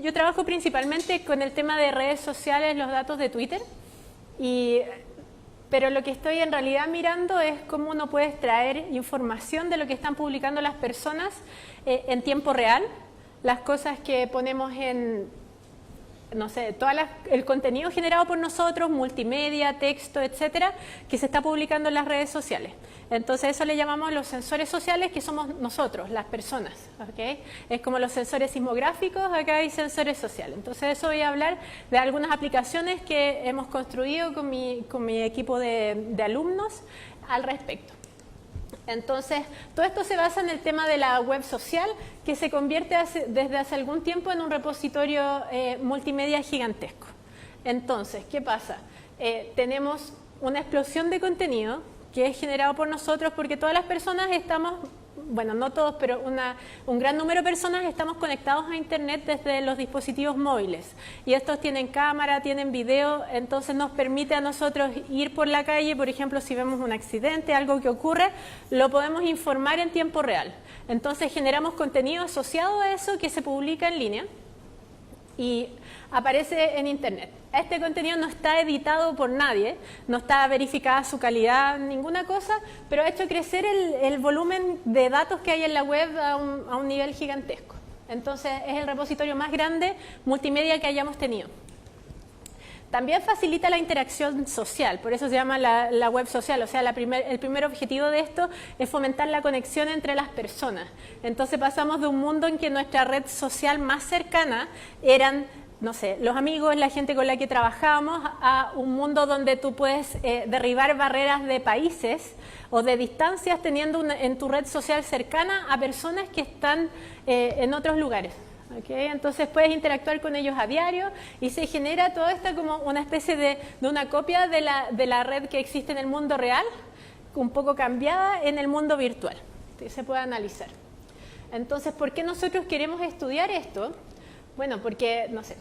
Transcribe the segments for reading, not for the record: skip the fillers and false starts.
Yo trabajo principalmente con el tema de redes sociales, los datos de Twitter, pero lo que estoy en realidad mirando es cómo uno puede extraer información de lo que están publicando las personas en tiempo real, las cosas que ponemos en, no sé, el contenido generado por nosotros, multimedia, texto, etcétera, que se está publicando en las redes sociales. Entonces eso le llamamos los sensores sociales, que somos nosotros, las personas, ¿okay? Es como los sensores sismográficos, acá hay sensores sociales. Entonces de eso voy a hablar de algunas aplicaciones que hemos construido con mi equipo de alumnos al respecto. Entonces, todo esto se basa en el tema de la web social, que se convierte desde hace algún tiempo en un repositorio multimedia gigantesco. Entonces, ¿qué pasa? Tenemos una explosión de contenido que es generado por nosotros, porque todas las personas estamos, bueno, no todos, pero un gran número de personas estamos conectados a Internet desde los dispositivos móviles. Y estos tienen cámara, tienen video, entonces nos permite a nosotros ir por la calle, por ejemplo, si vemos un accidente, algo que ocurre, lo podemos informar en tiempo real. Entonces generamos contenido asociado a eso que se publica en línea y aparece en Internet. Este contenido no está editado por nadie, no está verificada su calidad, ninguna cosa, pero ha hecho crecer el volumen de datos que hay en la web a un nivel gigantesco. Entonces es el repositorio más grande multimedia que hayamos tenido. También facilita la interacción social, por eso se llama la web social. O sea, el primer objetivo de esto es fomentar la conexión entre las personas. Entonces pasamos de un mundo en que nuestra red social más cercana eran, no sé, los amigos, la gente con la que trabajamos, a un mundo donde tú puedes derribar barreras de países o de distancias teniendo en tu red social cercana a personas que están en otros lugares. Okay, entonces puedes interactuar con ellos a diario y se genera todo esto como una especie de una copia de la red que existe en el mundo real, un poco cambiada en el mundo virtual, que se puede analizar. Entonces, ¿por qué nosotros queremos estudiar esto? Bueno, porque, no sé,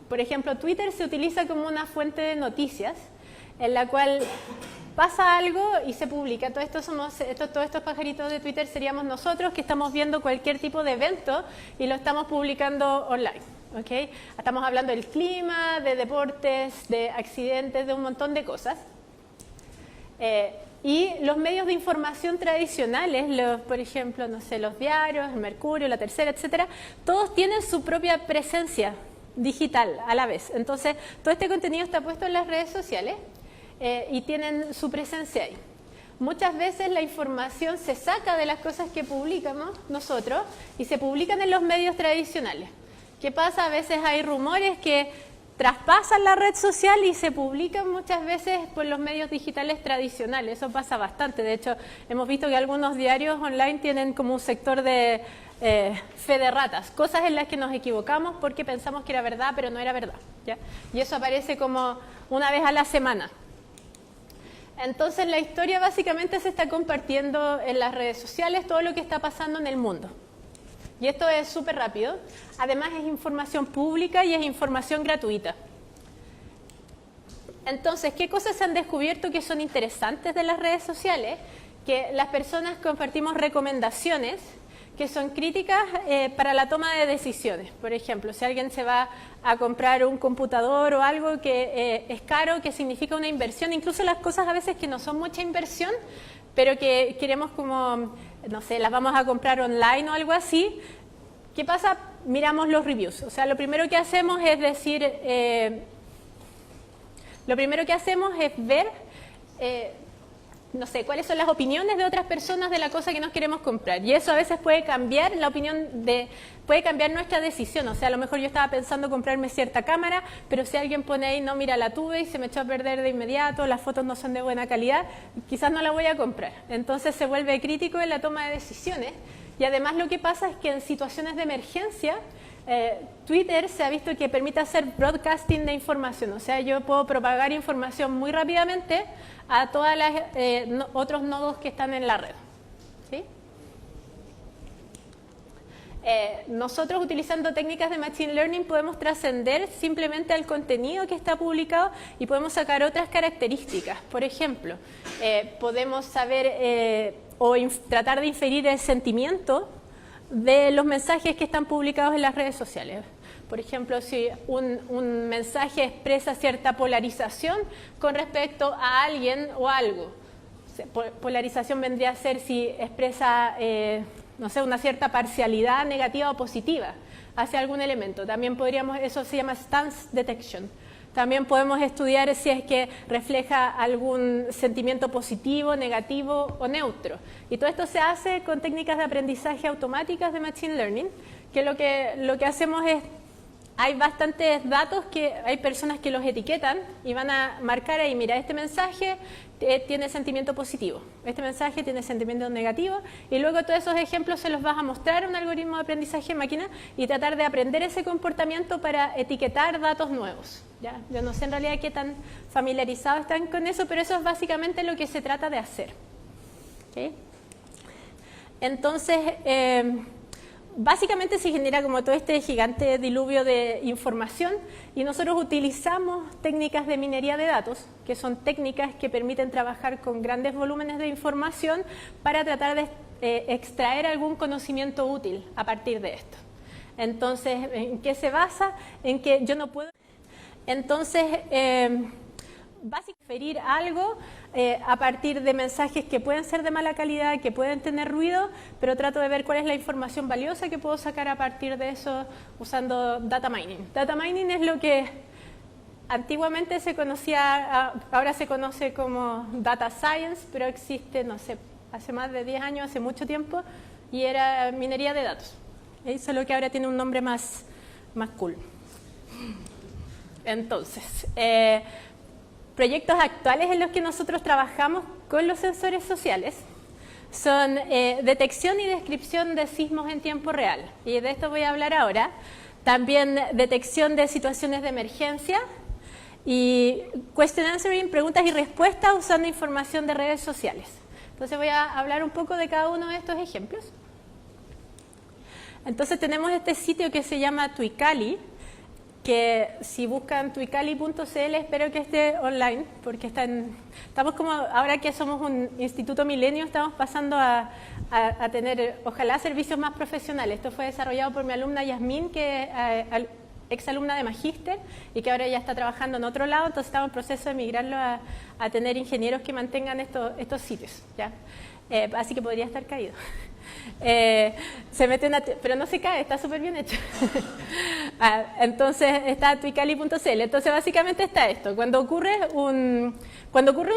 por ejemplo, Twitter se utiliza como una fuente de noticias en la cual pasa algo y se publica. Todos estos pajaritos de Twitter seríamos nosotros que estamos viendo cualquier tipo de evento y lo estamos publicando online. ¿Okay? Estamos hablando del clima, de deportes, de accidentes, de un montón de cosas. Y los medios de información tradicionales, por ejemplo, no sé, los diarios, el Mercurio, la Tercera, etcétera, todos tienen su propia presencia digital a la vez. Entonces, todo este contenido está puesto en las redes sociales y tienen su presencia ahí. Muchas veces la información se saca de las cosas que publicamos nosotros y se publican en los medios tradicionales. ¿Qué pasa? A veces hay rumores que traspasan la red social y se publican muchas veces por los medios digitales tradicionales. Eso pasa bastante. De hecho, hemos visto que algunos diarios online tienen como un sector de fe de ratas, cosas en las que nos equivocamos porque pensamos que era verdad, pero no era verdad, ¿ya? Y eso aparece como una vez a la semana. Entonces la historia básicamente se está compartiendo en las redes sociales, todo lo que está pasando en el mundo. Y esto es súper rápido. Además es información pública y es información gratuita. Entonces, ¿qué cosas se han descubierto que son interesantes de las redes sociales? Que las personas compartimos recomendaciones que son críticas para la toma de decisiones. Por ejemplo, si alguien se va a comprar un computador o algo que es caro, que significa una inversión, incluso las cosas a veces que no son mucha inversión, pero que queremos como, no sé, las vamos a comprar online o algo así, ¿qué pasa? Miramos los reviews. O sea, lo primero que hacemos es decir, ver no sé, cuáles son las opiniones de otras personas de la cosa que nos queremos comprar. Y eso a veces puede cambiar puede cambiar nuestra decisión. O sea, a lo mejor yo estaba pensando comprarme cierta cámara, pero si alguien pone ahí, no, mira, la tuve y se me echó a perder de inmediato, las fotos no son de buena calidad, quizás no la voy a comprar. Entonces se vuelve crítico en la toma de decisiones. Y además lo que pasa es que en situaciones de emergencia, Twitter se ha visto que permite hacer broadcasting de información. O sea, yo puedo propagar información muy rápidamente a todos los otros nodos que están en la red. ¿Sí? Nosotros, utilizando técnicas de Machine Learning, podemos trascender simplemente al contenido que está publicado y podemos sacar otras características. Por ejemplo, podemos saber tratar de inferir el sentimiento de los mensajes que están publicados en las redes sociales. Por ejemplo, si un mensaje expresa cierta polarización con respecto a alguien o algo. Polarización vendría a ser si expresa, no sé, una cierta parcialidad negativa o positiva hacia algún elemento. También podríamos, eso se llama stance detection. También podemos estudiar si es que refleja algún sentimiento positivo, negativo o neutro. Y todo esto se hace con técnicas de aprendizaje automáticas de Machine Learning, que lo que hacemos es, hay bastantes datos que hay personas que los etiquetan y van a marcar ahí, mira, este mensaje tiene sentimiento positivo, este mensaje tiene sentimiento negativo, y luego todos esos ejemplos se los vas a mostrar a un algoritmo de aprendizaje de máquina y tratar de aprender ese comportamiento para etiquetar datos nuevos. ¿Ya? Yo no sé en realidad qué tan familiarizados están con eso, pero eso es básicamente lo que se trata de hacer. ¿Okay? Entonces, básicamente se genera como todo este gigante diluvio de información y nosotros utilizamos técnicas de minería de datos, que son técnicas que permiten trabajar con grandes volúmenes de información para tratar de extraer algún conocimiento útil a partir de esto. Entonces, ¿en qué se basa? En que yo no puedo... Entonces, básicamente inferir algo a partir de mensajes que pueden ser de mala calidad, que pueden tener ruido, pero trato de ver cuál es la información valiosa que puedo sacar a partir de eso usando data mining. Data mining es lo que antiguamente se conocía, ahora se conoce como data science, pero existe, no sé, hace más de 10 años, hace mucho tiempo, y era minería de datos. Solo que ahora tiene un nombre más cool. Entonces, proyectos actuales en los que nosotros trabajamos con los sensores sociales son detección y descripción de sismos en tiempo real, y de esto voy a hablar ahora. También detección de situaciones de emergencia y question answering, preguntas y respuestas usando información de redes sociales. Entonces voy a hablar un poco de cada uno de estos ejemplos. Entonces tenemos este sitio que se llama Twicali, que si buscan twicali.cl, espero que esté online, porque estamos como, ahora que somos un instituto milenio, estamos pasando a tener, ojalá, servicios más profesionales. Esto fue desarrollado por mi alumna Yasmín, que exalumna de Magíster, y que ahora ya está trabajando en otro lado, entonces estamos en proceso de migrarlo a tener ingenieros que mantengan estos sitios, ¿ya? Así que podría estar caído. Se meten pero no se cae, está súper bien hecho. Entonces está twicali.cl. Entonces básicamente está esto: cuando ocurre un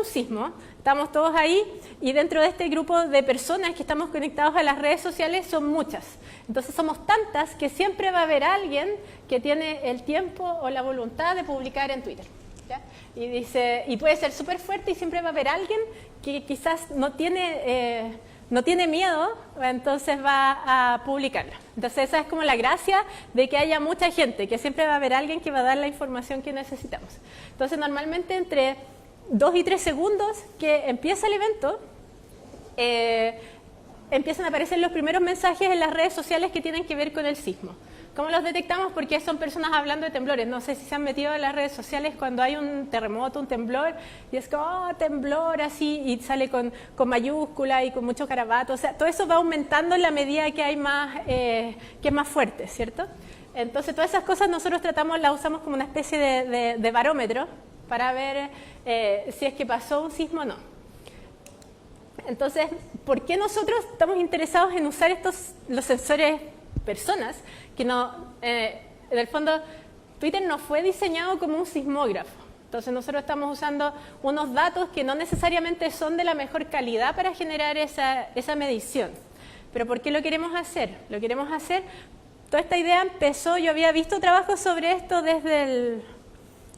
sismo, estamos todos ahí, y dentro de este grupo de personas que estamos conectados a las redes sociales son muchas. Entonces somos tantas que siempre va a haber alguien que tiene el tiempo o la voluntad de publicar en Twitter, ¿ya? Y puede ser súper fuerte, y siempre va a haber alguien que quizás no tiene miedo, entonces va a publicarlo. Entonces esa es como la gracia de que haya mucha gente, que siempre va a haber alguien que va a dar la información que necesitamos. Entonces normalmente entre 2 y 3 segundos que empieza el evento, empiezan a aparecer los primeros mensajes en las redes sociales que tienen que ver con el sismo. ¿Cómo los detectamos? Porque son personas hablando de temblores. No sé si se han metido en las redes sociales cuando hay un terremoto, un temblor, y es como, oh, temblor, así, y sale con mayúscula y con mucho garabato. O sea, todo eso va aumentando en la medida que hay más, que es más fuerte, ¿cierto? Entonces, todas esas cosas nosotros las usamos como una especie de barómetro para ver si es que pasó un sismo o no. Entonces, ¿por qué nosotros estamos interesados en usar los sensores personas? Que no, en el fondo, Twitter no fue diseñado como un sismógrafo. Entonces nosotros estamos usando unos datos que no necesariamente son de la mejor calidad para generar esa medición. ¿Pero por qué lo queremos hacer? Lo queremos hacer, toda esta idea empezó, yo había visto trabajos sobre esto desde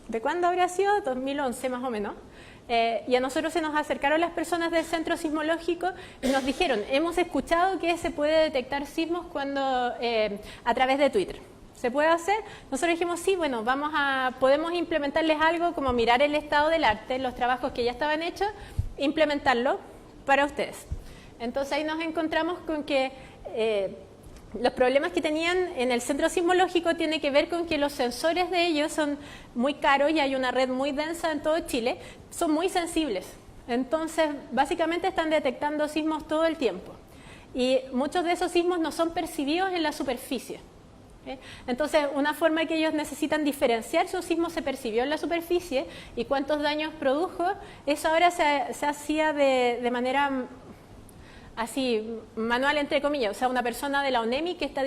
¿de cuándo habría sido? 2011 más o menos. Y a nosotros se nos acercaron las personas del centro sismológico y nos dijeron, hemos escuchado que se puede detectar sismos a través de Twitter. ¿Se puede hacer? Nosotros dijimos, sí, bueno, podemos implementarles algo como mirar el estado del arte, los trabajos que ya estaban hechos, implementarlo para ustedes. Entonces ahí nos encontramos con que los problemas que tenían en el centro sismológico tienen que ver con que los sensores de ellos son muy caros y hay una red muy densa en todo Chile, son muy sensibles. Entonces, básicamente están detectando sismos todo el tiempo. Y muchos de esos sismos no son percibidos en la superficie. Entonces, una forma que ellos necesitan diferenciar si un sismo se percibió en la superficie y cuántos daños produjo, eso ahora se hacía de manera así, manual entre comillas, o sea, una persona de la ONEMI que está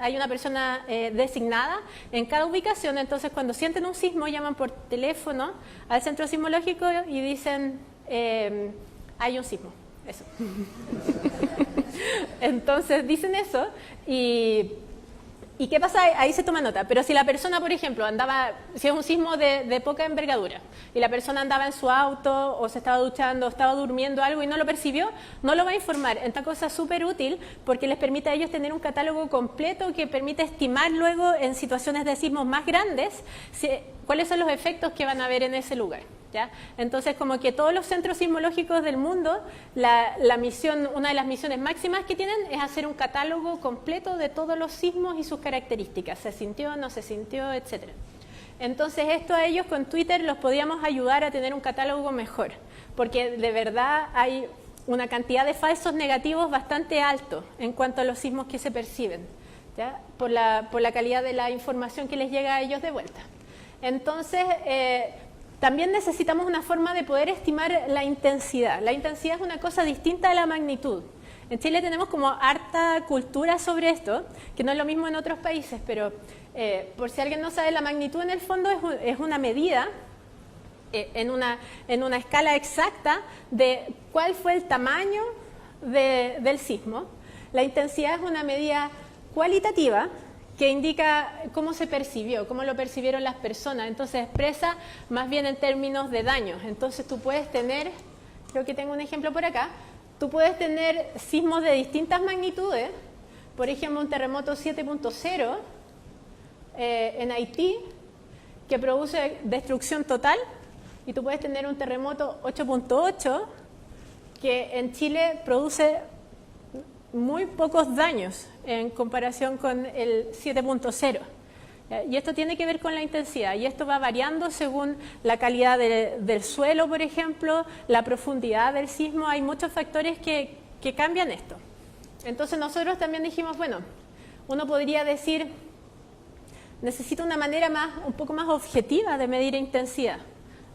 hay una persona designada en cada ubicación, entonces cuando sienten un sismo llaman por teléfono al centro sismológico y dicen, hay un sismo, eso. Entonces dicen eso ¿y qué pasa? Ahí se toma nota. Pero si la persona, por ejemplo, si es un sismo de poca envergadura y la persona andaba en su auto o se estaba duchando o estaba durmiendo algo y no lo percibió, no lo va a informar. Esta cosa es súper útil porque les permite a ellos tener un catálogo completo que permite estimar luego en situaciones de sismos más grandes cuáles son los efectos que van a haber en ese lugar. ¿Ya? Entonces, como que todos los centros sismológicos del mundo, una de las misiones máximas que tienen es hacer un catálogo completo de todos los sismos y sus características, se sintió, no se sintió, etc. Entonces, esto a ellos con Twitter los podíamos ayudar a tener un catálogo mejor, porque de verdad hay una cantidad de falsos negativos bastante alto en cuanto a los sismos que se perciben, ¿ya? Por la calidad de la información que les llega a ellos de vuelta. Entonces, también necesitamos una forma de poder estimar la intensidad. La intensidad es una cosa distinta a la magnitud. En Chile tenemos como harta cultura sobre esto, que no es lo mismo en otros países, pero por si alguien no sabe, la magnitud en el fondo es una medida en una escala exacta de cuál fue el tamaño del sismo. La intensidad es una medida cualitativa que indica cómo se percibió, cómo lo percibieron las personas. Entonces expresa más bien en términos de daños. Entonces tú puedes tener, creo que tengo un ejemplo por acá, tú puedes tener sismos de distintas magnitudes, por ejemplo un terremoto 7.0 en Haití, que produce destrucción total, y tú puedes tener un terremoto 8.8 que en Chile produce muy pocos daños en comparación con el 7.0. Y esto tiene que ver con la intensidad, y esto va variando según la calidad del suelo, por ejemplo, la profundidad del sismo. Hay muchos factores que cambian esto. Entonces nosotros también dijimos, bueno, uno podría decir, necesito una manera un poco más objetiva de medir intensidad,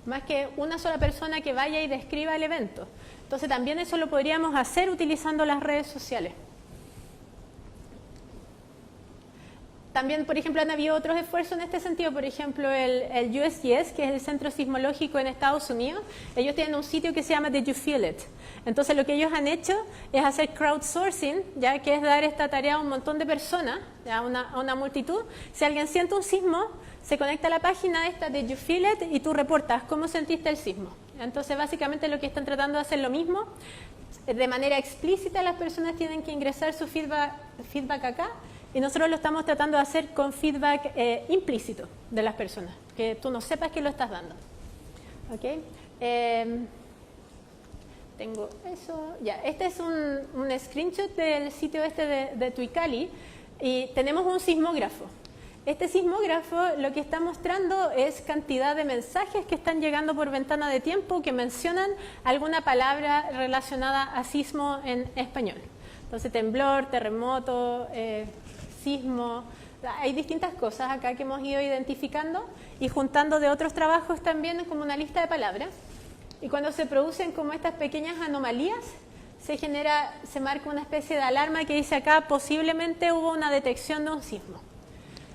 más que una sola persona que vaya y describa el evento. Entonces también eso lo podríamos hacer utilizando las redes sociales. También, por ejemplo, han habido otros esfuerzos en este sentido. Por ejemplo, el USGS, que es el Centro Sismológico en Estados Unidos, ellos tienen un sitio que se llama Did You Feel It? Entonces, lo que ellos han hecho es hacer crowdsourcing, ya que es dar esta tarea a un montón de personas, a una multitud. Si alguien siente un sismo, se conecta a la página esta Did You Feel It? Y tú reportas cómo sentiste el sismo. Entonces, básicamente lo que están tratando de hacer lo mismo. De manera explícita, las personas tienen que ingresar su feedback acá, y nosotros lo estamos tratando de hacer con feedback implícito de las personas, que tú no sepas que lo estás dando. ¿Okay? Tengo eso. Ya, este es un screenshot del sitio este de Tuicali, y tenemos un sismógrafo. Este sismógrafo lo que está mostrando es cantidad de mensajes que están llegando por ventana de tiempo que mencionan alguna palabra relacionada a sismo en español. Entonces, temblor, terremoto, sismo, hay distintas cosas acá que hemos ido identificando y juntando de otros trabajos también como una lista de palabras. Y cuando se producen como estas pequeñas anomalías, se marca una especie de alarma que dice acá, posiblemente hubo una detección de un sismo.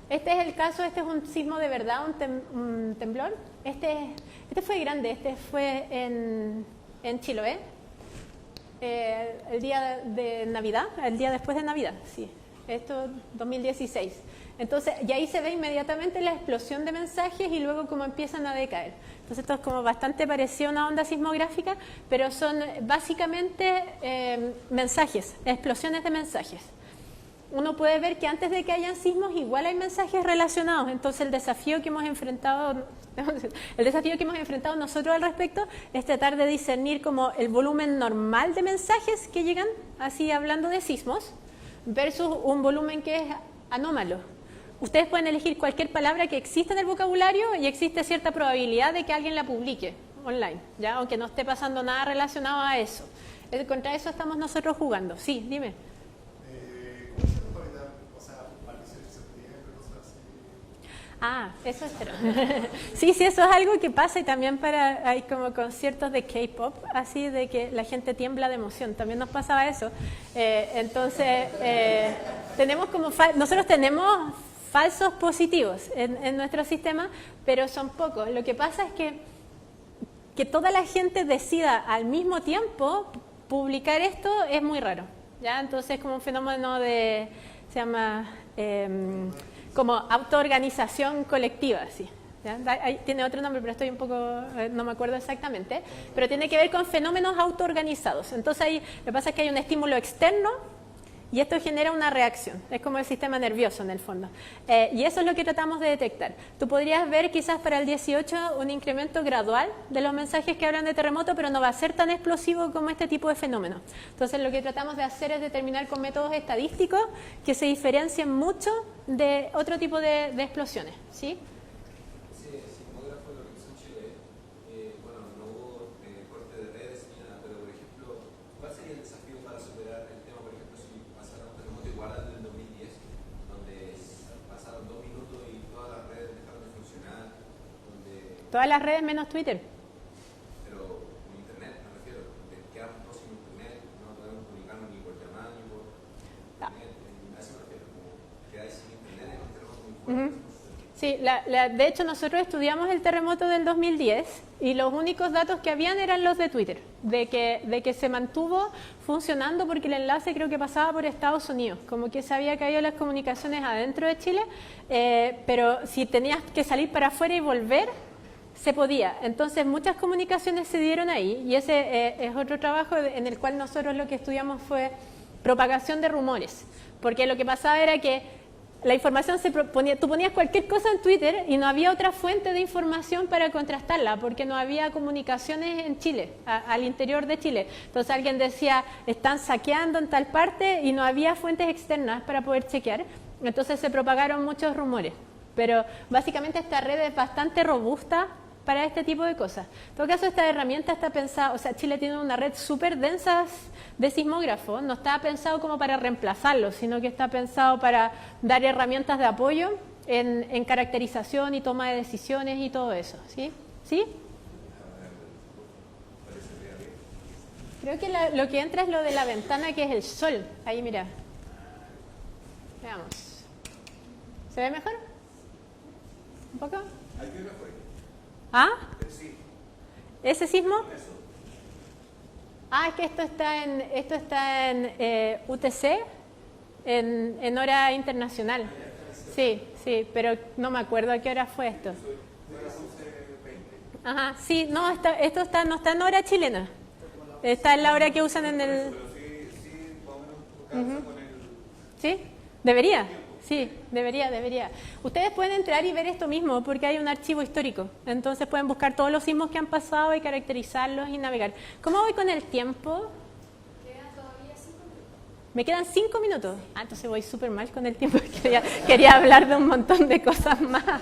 Este es el caso, este es un sismo de verdad, un temblor. Este fue grande, este fue en Chiloé, el día de Navidad, el día después de Navidad, sí. Esto 2016. Entonces, y ahí se ve inmediatamente la explosión de mensajes y luego cómo empiezan a decaer. Entonces, esto es como bastante parecido a una onda sismográfica, pero son básicamente mensajes, explosiones de mensajes. Uno puede ver que antes de que hayan sismos igual hay mensajes relacionados. Entonces, el desafío que hemos enfrentado nosotros al respecto es tratar de discernir como el volumen normal de mensajes que llegan, así hablando de sismos, versus un volumen que es anómalo. Ustedes pueden elegir cualquier palabra que exista en el vocabulario y existe cierta probabilidad de que alguien la publique online, ¿ya? Aunque no esté pasando nada relacionado a eso. Contra eso estamos nosotros jugando. Sí, dime. ¿Cómo se puede dar, o sea, para que se Ah, eso es cero. Sí, sí, eso es algo que pasa y también hay como conciertos de K-pop, así de que la gente tiembla de emoción. También nos pasaba eso. Entonces, nosotros tenemos falsos positivos en nuestro sistema, pero son pocos. Lo que pasa es que toda la gente decida al mismo tiempo publicar esto es muy raro, ¿ya? Entonces, como un fenómeno se llama como autoorganización colectiva, sí. ¿Ya? Tiene otro nombre, pero estoy un poco, no me acuerdo exactamente, pero tiene que ver con fenómenos autoorganizados. Entonces ahí lo que pasa es que hay un estímulo externo y esto genera una reacción, es como el sistema nervioso en el fondo. Y eso es lo que tratamos de detectar. Tú podrías ver quizás para el 18 un incremento gradual de los mensajes que hablan de terremoto, pero no va a ser tan explosivo como este tipo de fenómenos. Entonces lo que tratamos de hacer es determinar con métodos estadísticos que se diferencien mucho de otro tipo de explosiones, ¿sí? Todas las redes menos Twitter. Pero con internet, me refiero, quedamos todos sin internet, no podemos comunicarnos ni por llamada ni por internet. A eso me refiero, como quedáis sin internet en un terremoto muy fuerte. Sí, de hecho nosotros estudiamos el terremoto del 2010 y los únicos datos que habían eran los de Twitter, de que se mantuvo funcionando porque el enlace creo que pasaba por Estados Unidos, como que se había caído las comunicaciones adentro de Chile, pero si tenías que salir para afuera y volver, se podía. Entonces muchas comunicaciones se dieron ahí y ese es otro trabajo en el cual nosotros lo que estudiamos fue propagación de rumores, porque lo que pasaba era que la información tú ponías cualquier cosa en Twitter y no había otra fuente de información para contrastarla, porque no había comunicaciones en Chile, al interior de Chile. Entonces alguien decía, están saqueando en tal parte y no había fuentes externas para poder chequear. Entonces se propagaron muchos rumores. Pero básicamente esta red es bastante robusta para este tipo de cosas. En todo caso, esta herramienta está pensada, o sea, Chile tiene una red súper densa de sismógrafos, no está pensado como para reemplazarlo, sino que está pensado para dar herramientas de apoyo en caracterización y toma de decisiones y todo eso, ¿sí? ¿Sí? Creo que lo que entra es lo de la ventana, que es el sol. Ahí, mira. Veamos. ¿Se ve mejor? ¿Un poco? ¿Ah? ¿Ese sismo? Ah, es que esto está en UTC, en hora internacional. Sí, sí, pero no me acuerdo a qué hora fue esto. Ajá, sí, no, no está en hora chilena. Está en la hora que usan en el... ¿Sí? ¿Debería? Sí, debería. Ustedes pueden entrar y ver esto mismo porque hay un archivo histórico. Entonces pueden buscar todos los sismos que han pasado y caracterizarlos y navegar. ¿Cómo voy con el tiempo? Quedan todavía 5 minutos. ¿Me quedan 5 minutos? Ah, entonces voy súper mal con el tiempo. Quería hablar de un montón de cosas más. 5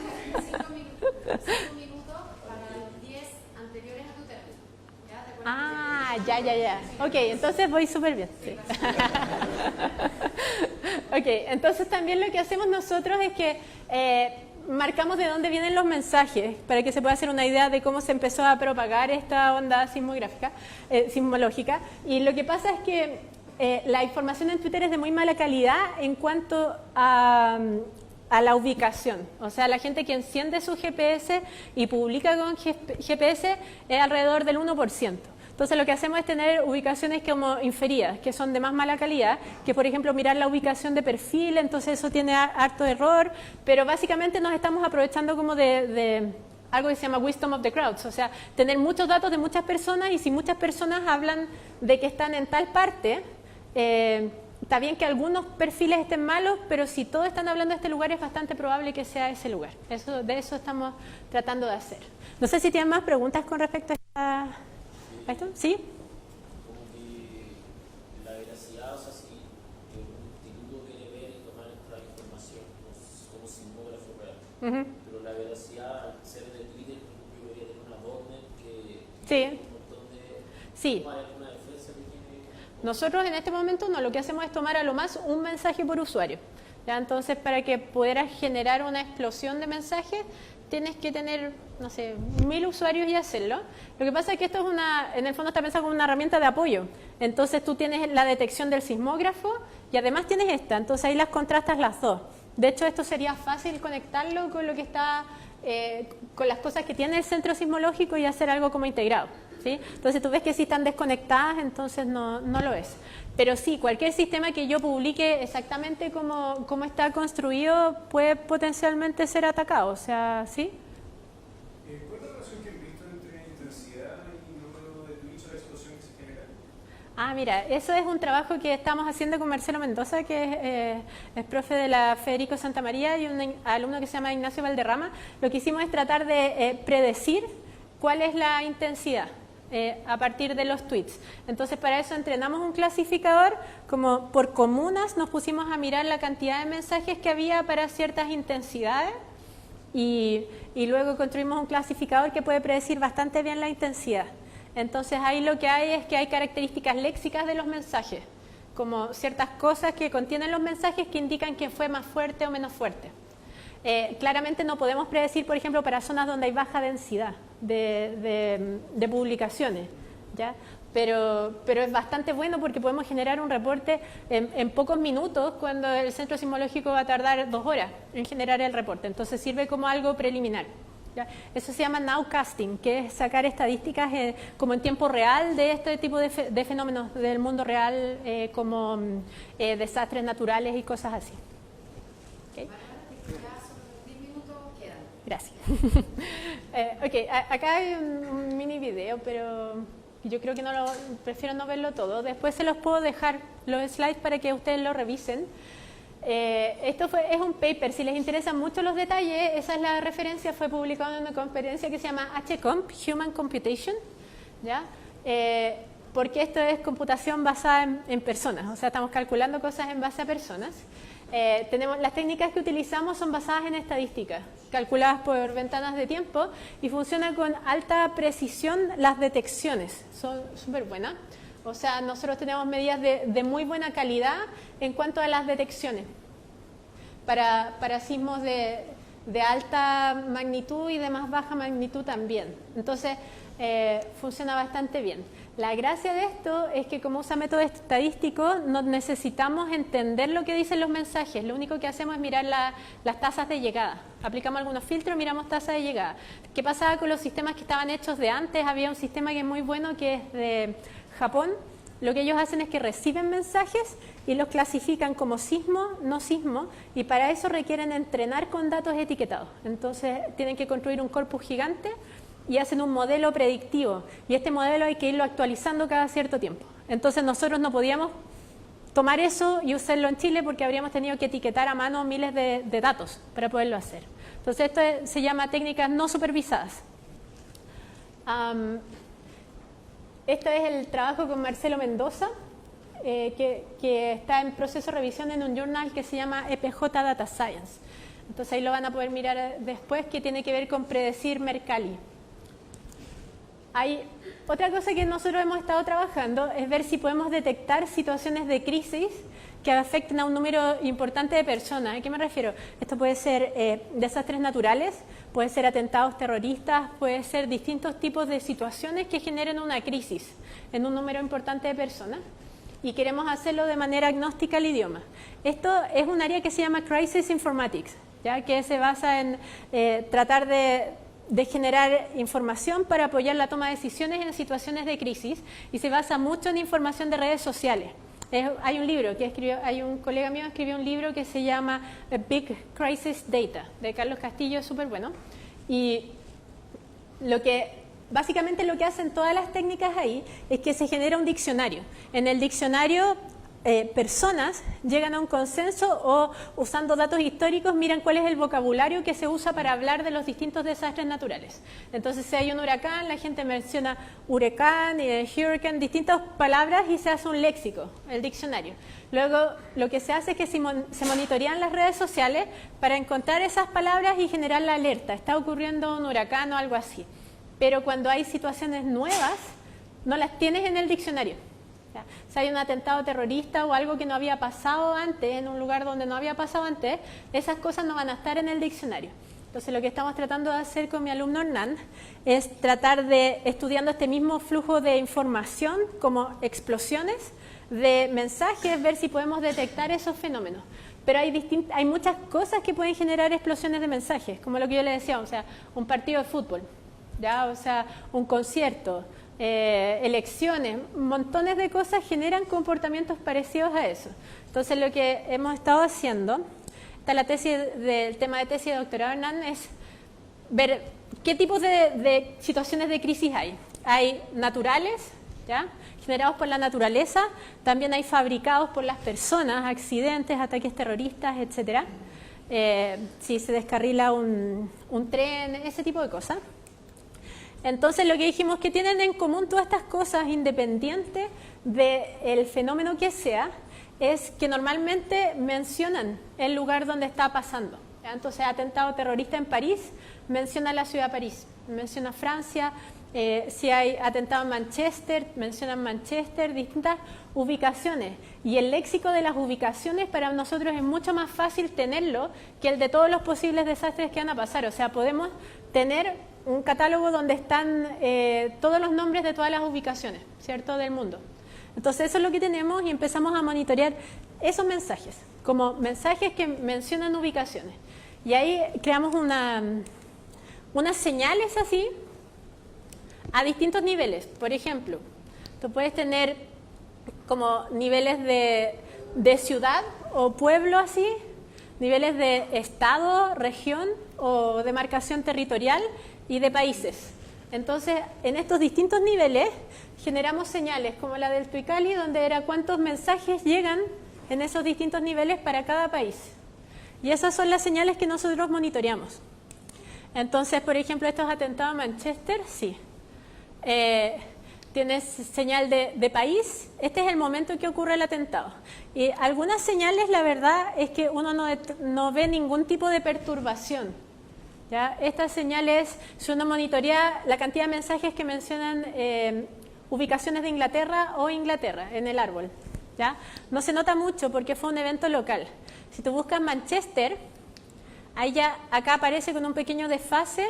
minutos para los 10 anteriores a tu término. ¿Ya? ¿Te acuerdas? Ah, ya. Ok, entonces voy súper bien. Sí. Ok, entonces también lo que hacemos nosotros es que marcamos de dónde vienen los mensajes para que se pueda hacer una idea de cómo se empezó a propagar esta onda sismológica. Y lo que pasa es que la información en Twitter es de muy mala calidad en cuanto a la ubicación. O sea, la gente que enciende su GPS y publica con GPS es alrededor del 1%. Entonces lo que hacemos es tener ubicaciones como inferidas, que son de más mala calidad, que por ejemplo mirar la ubicación de perfil, entonces eso tiene harto error, pero básicamente nos estamos aprovechando como de algo que se llama wisdom of the crowds, o sea, tener muchos datos de muchas personas y si muchas personas hablan de que están en tal parte, está bien que algunos perfiles estén malos, pero si todos están hablando de este lugar es bastante probable que sea ese lugar. De eso estamos tratando de hacer. No sé si tienen más preguntas con respecto a esto. ¿Sí? Como que la veracidad, o sea, si un instituto quiere ver y tomar esta información como sismógrafo real, pero la veracidad, al ser de Twitter, yo debería tener una botnet que sí. un montón de... Sí. ¿No hay alguna defensa que tiene? Nosotros en este momento no, lo que hacemos es tomar a lo más un mensaje por usuario. ¿ya? Entonces, para que pudieras generar una explosión de mensajes, tienes que tener, no sé, 1000 usuarios y hacerlo. Lo que pasa es que esto es en el fondo está pensado como una herramienta de apoyo. Entonces, tú tienes la detección del sismógrafo y además tienes esta. Entonces, ahí las contrastas las dos. De hecho, esto sería fácil conectarlo con lo que está, con las cosas que tiene el centro sismológico y hacer algo como integrado, ¿sí? Entonces tú ves que si están desconectadas, entonces no lo es. Pero sí, cualquier sistema que yo publique exactamente cómo está construido puede potencialmente ser atacado, o sea, ¿sí? ¿Cuál es la relación que han visto entre intensidad y número de tweets o la explosión que se genera? Mira, eso es un trabajo que estamos haciendo con Marcelo Mendoza, que es profe de la Federico Santa María, y un alumno que se llama Ignacio Valderrama. Lo que hicimos es tratar de predecir cuál es la intensidad a partir de los tweets. Entonces, para eso entrenamos un clasificador, como por comunas nos pusimos a mirar la cantidad de mensajes que había para ciertas intensidades y luego construimos un clasificador que puede predecir bastante bien la intensidad. Entonces ahí lo que hay es que hay características léxicas de los mensajes, como ciertas cosas que contienen los mensajes que indican que fue más fuerte o menos fuerte. Claramente no podemos predecir, por ejemplo, para zonas donde hay baja densidad de publicaciones, ¿ya? Pero es bastante bueno porque podemos generar un reporte en pocos minutos, cuando el centro sismológico va a tardar 2 horas en generar el reporte. Entonces sirve como algo preliminar. ¿Ya? Eso se llama nowcasting, que es sacar estadísticas como en tiempo real de este tipo de fenómenos del mundo real, como desastres naturales y cosas así. ¿Okay? Ya son 10 minutos quedan. Gracias. Acá hay un mini video, pero yo creo que prefiero no verlo todo. Después se los puedo dejar los slides para que ustedes lo revisen. Esto es un paper, si les interesan mucho los detalles, esa es la referencia, fue publicado en una conferencia que se llama HCOMP, Human Computation, ¿ya? Porque esto es computación basada en personas, o sea, estamos calculando cosas en base a personas. Las técnicas que utilizamos son basadas en estadísticas, calculadas por ventanas de tiempo, y funciona con alta precisión. Las detecciones son súper buenas. O sea, nosotros tenemos medidas de muy buena calidad en cuanto a las detecciones para sismos de alta magnitud y de más baja magnitud también. Entonces, funciona bastante bien. La gracia de esto es que, como usa método estadístico, no necesitamos entender lo que dicen los mensajes. Lo único que hacemos es mirar las tasas de llegada. Aplicamos algunos filtros, miramos tasas de llegada. ¿Qué pasaba con los sistemas que estaban hechos de antes? Había un sistema que es muy bueno, que es de Japón. Lo que ellos hacen es que reciben mensajes y los clasifican como sismo, no sismo, y para eso requieren entrenar con datos etiquetados. Entonces tienen que construir un corpus gigante y hacen un modelo predictivo, y este modelo hay que irlo actualizando cada cierto tiempo. Entonces nosotros no podíamos tomar eso y usarlo en Chile porque habríamos tenido que etiquetar a mano miles de datos para poderlo hacer. Entonces esto se llama técnicas no supervisadas. Esto es el trabajo con Marcelo Mendoza, que está en proceso de revisión en un journal que se llama EPJ Data Science. Entonces ahí lo van a poder mirar después, que tiene que ver con predecir Mercalli. Hay otra cosa que nosotros hemos estado trabajando, es ver si podemos detectar situaciones de crisis que afecten a un número importante de personas. ¿A qué me refiero? Esto puede ser desastres naturales, puede ser atentados terroristas, puede ser distintos tipos de situaciones que generen una crisis en un número importante de personas, y queremos hacerlo de manera agnóstica al idioma. Esto es un área que se llama Crisis Informatics, ¿ya? Que se basa en tratar de generar información para apoyar la toma de decisiones en situaciones de crisis, y se basa mucho en información de redes sociales. Hay un libro que hay un colega mío que escribió un libro que se llama Big Crisis Data, de Carlos Castillo, es súper bueno. Y básicamente lo que hacen todas las técnicas ahí es que se genera un diccionario. En el diccionario, personas llegan a un consenso, o usando datos históricos miran cuál es el vocabulario que se usa para hablar de los distintos desastres naturales. Entonces, si hay un huracán, la gente menciona huracán, hurricane, distintas palabras, y se hace un léxico, el diccionario. Luego, lo que se hace es que se monitorean las redes sociales para encontrar esas palabras y generar la alerta. Está ocurriendo un huracán o algo así. Pero cuando hay situaciones nuevas, no las tienes en el diccionario. ¿ya? Si hay un atentado terrorista o algo que no había pasado antes, en un lugar donde no había pasado antes, esas cosas no van a estar en el diccionario. Entonces lo que estamos tratando de hacer con mi alumno Hernán es tratar de, estudiando este mismo flujo de información como explosiones de mensajes, ver si podemos detectar esos fenómenos. Pero hay muchas cosas que pueden generar explosiones de mensajes, como lo que yo le decía, o sea, un partido de fútbol, ¿ya? O sea, un concierto, elecciones, montones de cosas generan comportamientos parecidos a eso. Entonces lo que hemos estado haciendo, el tema de tesis de doctorado Hernán, es ver qué tipos de situaciones de crisis hay. Hay naturales, ¿ya? Generados por la naturaleza, también hay fabricados por las personas, accidentes, ataques terroristas, etcétera. Si se descarrila un tren, ese tipo de cosas. Entonces lo que dijimos que tienen en común todas estas cosas, independiente del fenómeno que sea, es que normalmente mencionan el lugar donde está pasando. ¿Ya? Entonces, atentado terrorista en París, menciona la ciudad de París, menciona Francia. Si hay atentado en Manchester, mencionan Manchester, distintas ubicaciones. Y el léxico de las ubicaciones para nosotros es mucho más fácil tenerlo que el de todos los posibles desastres que van a pasar. O sea, podemos tener un catálogo donde están todos los nombres de todas las ubicaciones, ¿cierto?, del mundo. Entonces eso es lo que tenemos y empezamos a monitorear esos mensajes, como mensajes que mencionan ubicaciones. Y ahí creamos unas señales así, a distintos niveles. Por ejemplo, tú puedes tener como niveles de ciudad o pueblo así, niveles de estado, región o demarcación territorial y de países. Entonces, en estos distintos niveles generamos señales como la del Tuicali, donde era cuántos mensajes llegan en esos distintos niveles para cada país. Y esas son las señales que nosotros monitoreamos. Entonces, por ejemplo, estos atentados en Manchester, sí. Tienes señal de país, este es el momento en que ocurre el atentado. Y algunas señales, la verdad, es que uno no ve ningún tipo de perturbación. ¿Ya? Estas señales, si uno monitorea la cantidad de mensajes que mencionan ubicaciones de Inglaterra o Inglaterra en el árbol, ¿ya? No se nota mucho porque fue un evento local. Si tú buscas Manchester, ahí ya acá aparece con un pequeño desfase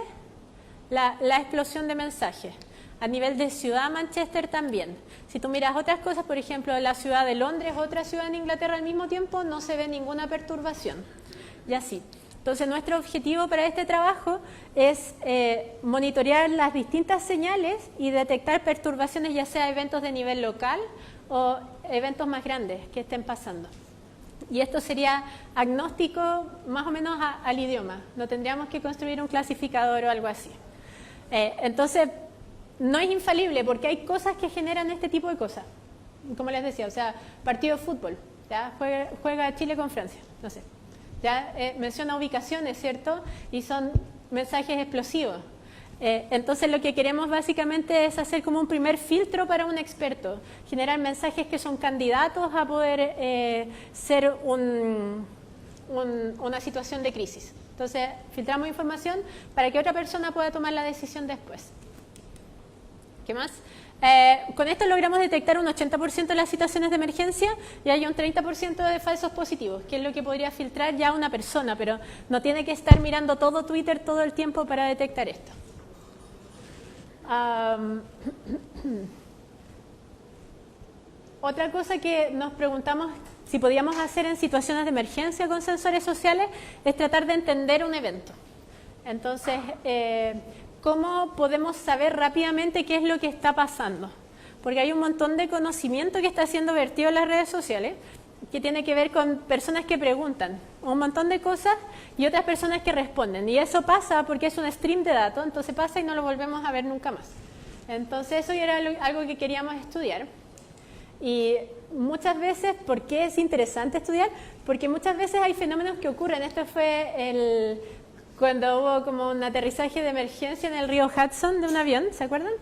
la explosión de mensajes. A nivel de ciudad, Manchester también. Si tú miras otras cosas, por ejemplo, la ciudad de Londres, otra ciudad en Inglaterra al mismo tiempo, no se ve ninguna perturbación. Y así. Entonces, nuestro objetivo para este trabajo es monitorear las distintas señales y detectar perturbaciones, ya sea eventos de nivel local o eventos más grandes que estén pasando. Y esto sería agnóstico más o menos al idioma. No tendríamos que construir un clasificador o algo así. Entonces, no es infalible porque hay cosas que generan este tipo de cosas. Como les decía, o sea, partido de fútbol, ¿ya? Juega Chile con Francia, no sé. ¿Ya? Menciona ubicaciones, ¿cierto? Y son mensajes explosivos. Entonces lo que queremos básicamente es hacer como un primer filtro para un experto, generar mensajes que son candidatos a poder ser una situación de crisis. Entonces filtramos información para que otra persona pueda tomar la decisión después. ¿Qué más? Con esto logramos detectar un 80% de las situaciones de emergencia y hay un 30% de falsos positivos, que es lo que podría filtrar ya una persona, pero no tiene que estar mirando todo Twitter todo el tiempo para detectar esto. Otra cosa que nos preguntamos si podíamos hacer en situaciones de emergencia con sensores sociales es tratar de entender un evento. Entonces, ¿cómo podemos saber rápidamente qué es lo que está pasando? Porque hay un montón de conocimiento que está siendo vertido en las redes sociales que tiene que ver con personas que preguntan un montón de cosas y otras personas que responden. Y eso pasa porque es un stream de datos, entonces pasa y no lo volvemos a ver nunca más. Entonces eso era algo que queríamos estudiar. Y muchas veces, ¿por qué es interesante estudiar? Porque muchas veces hay fenómenos que ocurren. Esto fue cuando hubo como un aterrizaje de emergencia en el río Hudson de un avión, ¿se acuerdan?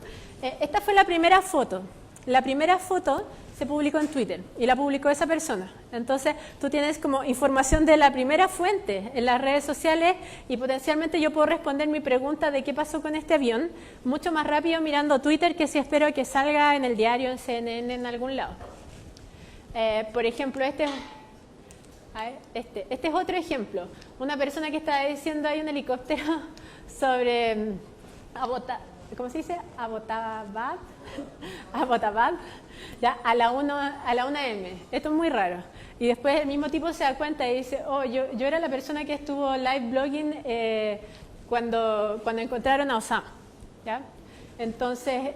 Esta fue la primera foto. La primera foto se publicó en Twitter y la publicó esa persona. Entonces, tú tienes como información de la primera fuente en las redes sociales y potencialmente yo puedo responder mi pregunta de qué pasó con este avión mucho más rápido mirando Twitter que si espero que salga en el diario, en CNN, en algún lado. Por ejemplo, este es otro ejemplo. Una persona que está diciendo hay un helicóptero sobre ¿cómo se dice? Abbottabad, ya, a la 1 a.m. Esto es muy raro. Y después el mismo tipo se da cuenta y dice, oh, yo era la persona que estuvo live blogging cuando encontraron a Osama, ¿ya? Entonces,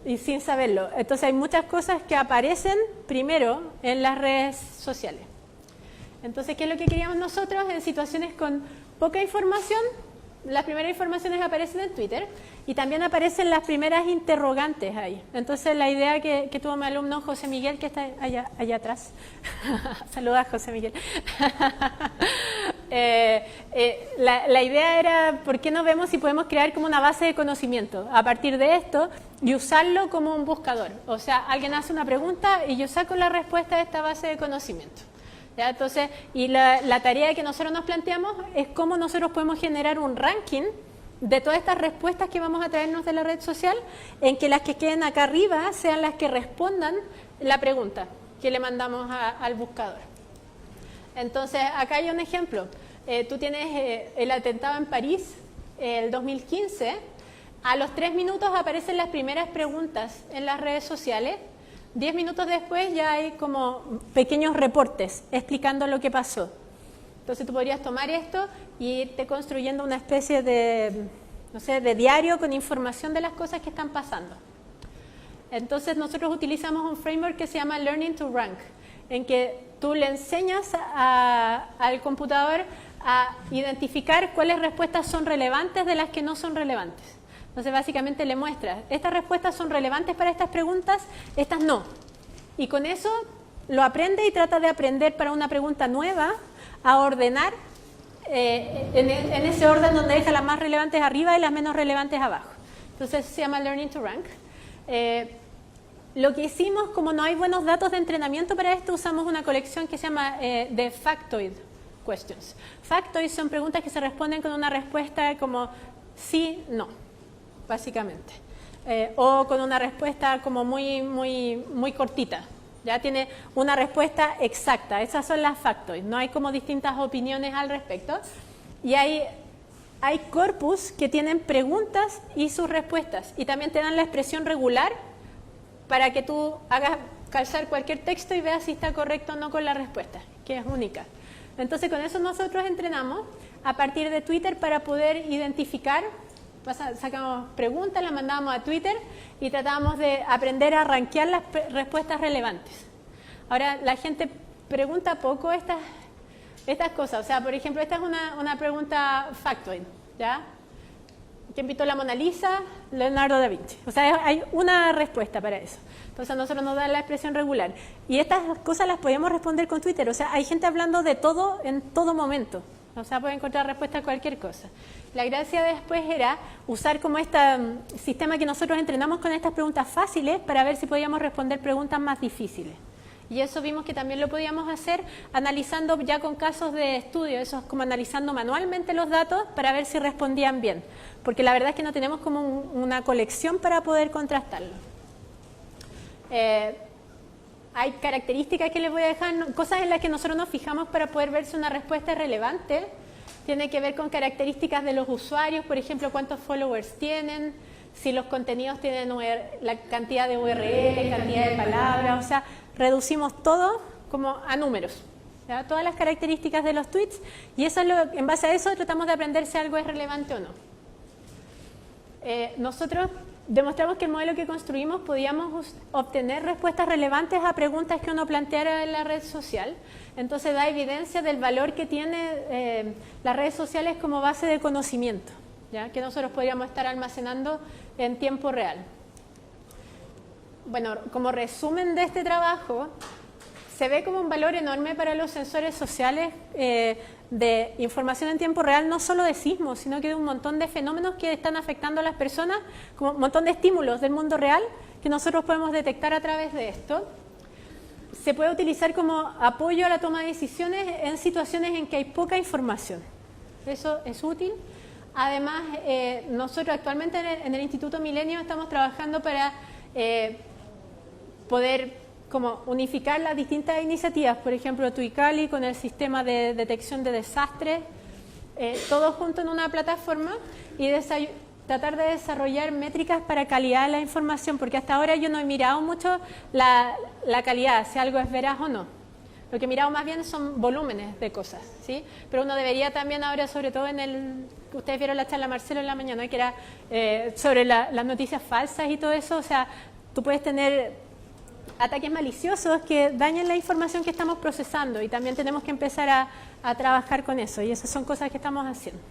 y sin saberlo. Entonces hay muchas cosas que aparecen primero en las redes sociales. Entonces, ¿qué es lo que queríamos nosotros en situaciones con poca información? Las primeras informaciones aparecen en Twitter y también aparecen las primeras interrogantes ahí. Entonces, la idea que tuvo mi alumno José Miguel, que está allá atrás. Saluda, José Miguel. La idea era, ¿por qué no vemos si podemos crear como una base de conocimiento a partir de esto y usarlo como un buscador? O sea, alguien hace una pregunta y yo saco la respuesta de esta base de conocimiento. ¿Ya? Entonces, y la tarea que nosotros nos planteamos es cómo nosotros podemos generar un ranking de todas estas respuestas que vamos a traernos de la red social, en que las que queden acá arriba sean las que respondan la pregunta que le mandamos al buscador. Entonces, acá hay un ejemplo. Tú tienes el atentado en París, el 2015. A los 3 minutos aparecen las primeras preguntas en las redes sociales. 10 minutos después ya hay como pequeños reportes explicando lo que pasó. Entonces tú podrías tomar esto y irte construyendo una especie de, no sé, de diario con información de las cosas que están pasando. Entonces nosotros utilizamos un framework que se llama Learning to Rank, en que tú le enseñas al computador a identificar cuáles respuestas son relevantes de las que no son relevantes. Entonces, básicamente le muestras, estas respuestas son relevantes para estas preguntas, estas no. Y con eso lo aprende y trata de aprender para una pregunta nueva a ordenar en ese orden donde deja las más relevantes arriba y las menos relevantes abajo. Entonces, se llama Learning to Rank. Lo que hicimos, como no hay buenos datos de entrenamiento para esto, usamos una colección que se llama The Factoid Questions. Factoid son preguntas que se responden con una respuesta como sí, no, básicamente. O con una respuesta como muy cortita. Ya tiene una respuesta exacta. Esas son las factoids. No hay como distintas opiniones al respecto. Y hay corpus que tienen preguntas y sus respuestas. Y también te dan la expresión regular para que tú hagas calzar cualquier texto y veas si está correcto o no con la respuesta, que es única. Entonces, con eso nosotros entrenamos a partir de Twitter para poder identificar. Sacamos preguntas, las mandábamos a Twitter y tratábamos de aprender a rankear las respuestas relevantes. Ahora, la gente pregunta poco estas cosas. O sea, por ejemplo, esta es una pregunta factoid, ¿ya? ¿Quién pintó la Mona Lisa? Leonardo da Vinci. O sea, hay una respuesta para eso. Entonces, a nosotros nos dan la expresión regular. Y estas cosas las podemos responder con Twitter. O sea, hay gente hablando de todo en todo momento. O sea, puede encontrar respuesta a cualquier cosa. La gracia después era usar como este sistema que nosotros entrenamos con estas preguntas fáciles para ver si podíamos responder preguntas más difíciles. Y eso vimos que también lo podíamos hacer analizando ya con casos de estudio, eso es como analizando manualmente los datos para ver si respondían bien. Porque la verdad es que no tenemos como una colección para poder contrastarlo. Hay características que les voy a dejar, cosas en las que nosotros nos fijamos para poder ver si una respuesta es relevante. Tiene que ver con características de los usuarios, por ejemplo, cuántos followers tienen, si los contenidos tienen la cantidad de URL, cantidad de palabras, o sea, reducimos todo como a números, ¿ya? Todas las características de los tweets, y eso en base a eso tratamos de aprender si algo es relevante o no. Nosotros demostramos que el modelo que construimos podíamos obtener respuestas relevantes a preguntas que uno planteara en la red social. Entonces da evidencia del valor que tiene las redes sociales como base de conocimiento, ¿ya? Que nosotros podríamos estar almacenando en tiempo real. Bueno, como resumen de este trabajo, se ve como un valor enorme para los sensores sociales de información en tiempo real, no solo de sismos, sino que de un montón de fenómenos que están afectando a las personas, como un montón de estímulos del mundo real que nosotros podemos detectar a través de esto. Se puede utilizar como apoyo a la toma de decisiones en situaciones en que hay poca información. Eso es útil. Además, nosotros actualmente en el Instituto Milenio estamos trabajando para poder como unificar las distintas iniciativas, por ejemplo, Tuicali con el sistema de detección de desastres, todo junto en una plataforma y tratar de desarrollar métricas para calidad de la información, porque hasta ahora yo no he mirado mucho la calidad, si algo es veraz o no. Lo que he mirado más bien son volúmenes de cosas, ¿sí? Pero uno debería también ahora, sobre todo ustedes vieron la charla Marcelo en la mañana, que era sobre las noticias falsas y todo eso, o sea, tú puedes tener ataques maliciosos que dañen la información que estamos procesando y también tenemos que empezar a trabajar con eso y esas son cosas que estamos haciendo.